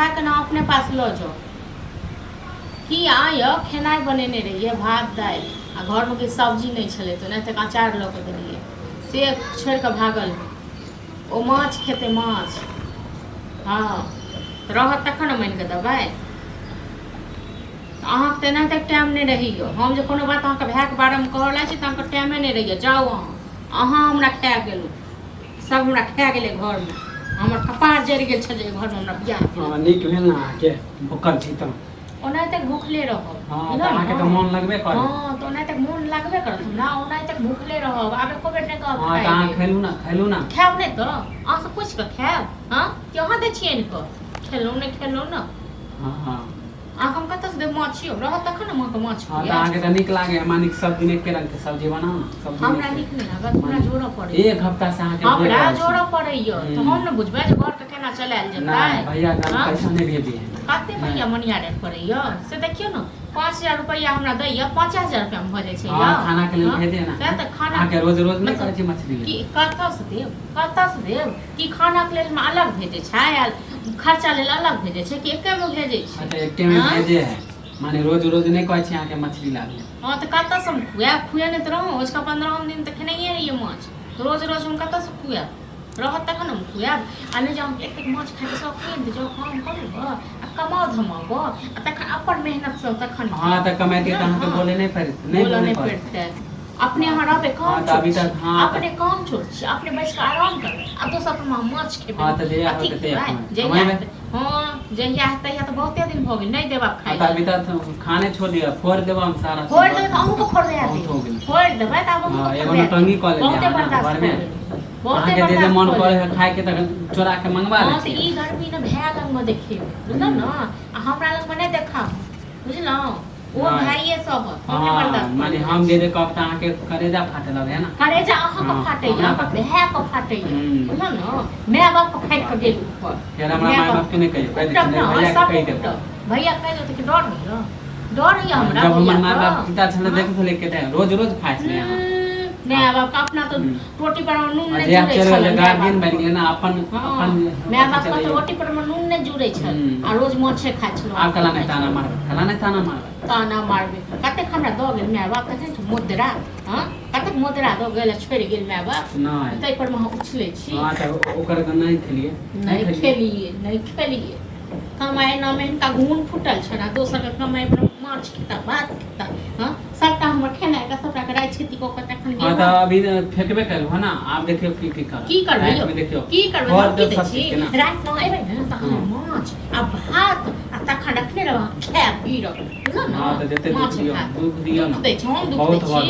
उठा के ना अपने पास लो जाओ कि आय खेनाइ बनेने रहिए भात दालि आ घर में किछु सब्जी नहीं छलै तो नहीं तक अचार लऽ के देलिए से छोड़ के भागल ओ माछ खेते माछ हाँ रहत तखन न मानि के देबै अहाँके तऽ एनाहि तक टाइम नहीं रहियो हम जे कोनो बात अहाँके भायके बारेमे कहऽ लागै छी तऽ अहाँके टाइमे नहीं रहिए जाउ अहाँ हमरा खा गेलहुँ सब हमरा खा गेलै घरमे हमर कपार जरि गेल छै जे घरमे हमरा बियाह नीक भेल ने अहाँके भूखल छी तऽ ओनाहि तक भूखले रहब हाँ तऽ अहाँके तऽ मोन लगबे करत हाँ तऽ ओनाहि तक मोन लगबे करत ना ओनाहि तक भूखले रहब आब एको बेर नहि कहब हाँ तऽ अहाँ खेलू ना खायब नहि तऽ अहाँसँ पूछि कऽ खायब हाँ कि अहाँ दै छियै आनि कऽ खेलहुँ नहि खेलहुँ ने हाँ हाँ अहाँके हम कतऽसँ देब माछियो रहत तखन ने अहाँके माछ हाँ तऽ अहाँके तऽ नीक लागे हमरा नीक सब दिन एके रंग के सब्जी बनाउ ना सब्जी हमरा नीक नहीं लागत हमरा जोड़ऽ पड़ैए एक हफ्ता से अहाँके हमरा जोड़ऽ पड़ैए तऽ हम ने बुझबै जे घरके केना चलायल जेतै भैया पैसा नहीं भेजे कते भैया मनिया रेट पड़ैए से देखियौ ने 5000 रुपया हमरा दैया 5000 रुपया में भऽ जाइ छै हाँ खाना के लिए भेजे ना से तऽ खाना अहाँके रोज रोज नहीं करै छी मछली की कतऽसँ देब कि खाना के लेल हम अलग भेजै छै खर्चा लेल अलग भेजै छै कि एके में भेजै छै अच्छा एके में भेजे है माने रोज रोज नहीं कहै छी अहाँके मछली लागे हाँ तऽ कतऽसँ हम खुआएब नहि तऽ रहूँ उसका 15 दिन तऽ खेनाइए रहिए माछ रोज रोज हम कतऽसँ खुआएब रहत तखन हम खुआएब आ नहि जे हम एतेक माछ खाइके शौकीन तऽ जब काम करब आ कमाउ धमाब आ तखन अपन मेहनतसँ तखन हाँ तऽ कमाइते तऽ अहाँके बोले नहीं पड़तै अपने यहाँ रहबै काम अभी तक हाँ अपने काम छोड़ छी अपने बैस कऽ आराम करबै आ दोसर पर माछ खेबै हाँ तऽ जहिया होतै तहिया हाँ जहिया तहिया तऽ बहुते दिन भऽ गेल नहीं देबाक खाइ तऽ अभी तक खाने छोड़ दिया फोड़ देब हम सारा फोड़ देबै तऽ अहूँ को फोड़ देबै फोड़ देबै तऽ अब अहूँ को एगो नटंगी कऽ लेलिए बहुते बर्दाश्त घर में अहाँके जे मन करे है खाए के त चोरा के मंगवा ले हां तऽ ई गर्मी न भाय लंग में देखेबै बुझल न आ हमरा लंग में नहीं देखाब बुझलौं ओ भाइये सब हम बर्दाश्त माने हम जे कहब त अहाँके करेजा फाटे लगे है ना करेजा अहाँ के फाटे या भाय के फाटे बुझल न माय बाप के फाट के गेल ऊपर फिर हमरा माय बाप के नहीं कहियो कह दे भैया के कह दे भैया कह दे कि डर नहीं डर है हमरा जब हमर माय बाप पिता छले देख थले के रोज रोज खाइ छले यहाँ माय बाप का अपना तो रोटी पर नून नहीं जुड़े छल गार्जियन बन गेल ना अपन माय बाप का तो रोटी पर नून नहीं जुड़े छल आ रोज माछे खाइ छल आ कला नहीं ताना मारबे कते हमरा दो गेल माय बाप कते मुद्रा हां कते मुद्रा दो गेल छोड़ गेल माय बाप नहीं तै पर हम उछले छी हां त ओकर त नहीं खेलिए कमाई ना में इनका घून फुटल छना दोसर के कमाई पर माछ खेता भात खेता हां सबटा हमर खेनाइ का सबटा के राइ खेती को के तखन हां त अभी फेकबे करल हो ना आप देखियो की करबै देखियो की करबै की दै छी रात न एबै न त हम माछ आ भात आ तखन रखने रहब खाए पी रह बुझल न हां त देते दुख दियो ना दै छी हम दुख दै छी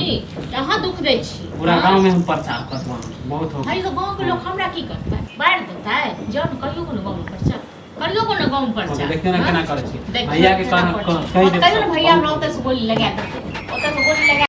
कहाँ दुख दै छी पूरा गांव में हम प्रचार करबो बहुत हो भाई तो गांव के लोग हमरा की करतै बाढ़ देतै जन कहियो को गांव में प्रचार करियो को गांव में प्रचार देखते ना केना करै छी भैया के कह दे भैया हम रहते से गोली लगा देते